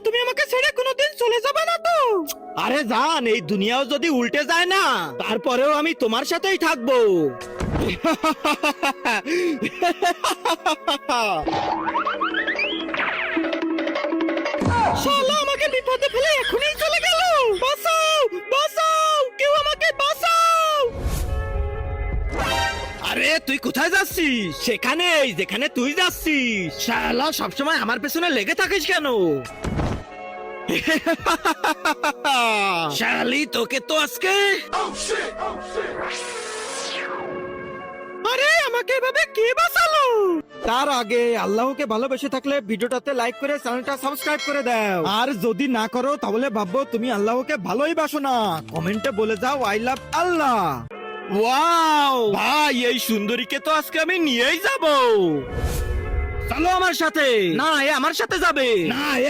তুমি আমাকে ছেড়ে কোনোদিন চলে যাবে না তো? আরে জান, এই দুনিয়াও যদি উল্টে যায় না, তারপরেও আমি তোমার সাথেই থাকবো। শালা আমাকে বিপদে ফেলে এখনই চলে গেল। বাঁচাও, বাঁচাও, কেউ আমাকে বাঁচাও। আরে তুই কোথায় যাচ্ছিস? সেখানেই যেখানে তুই যাচ্ছিস। শালা সবসময় আমার পেছনে লেগে থাকিস কেন? শালি তোকে তো আজকে। আরে আমাকে এভাবে কে বাঁচালো? তার আগে আল্লাহকে ভালোবেসে থাকলে ভিডিওটাতে লাইক করে চ্যানেলটা সাবস্ক্রাইব করে দাও। আর যদি না করো তাহলে ভাববো তুমি আল্লাহকে ভালোই বাসো না। কমেন্টে বলে যাও আই লাভ আল্লাহ। ওয়াও ভাই, এই সুন্দরীকে তো আজকে আমি নিয়েই যাব। চলো আমার সাথে। না, এ আমার সাথে যাবে। না, এ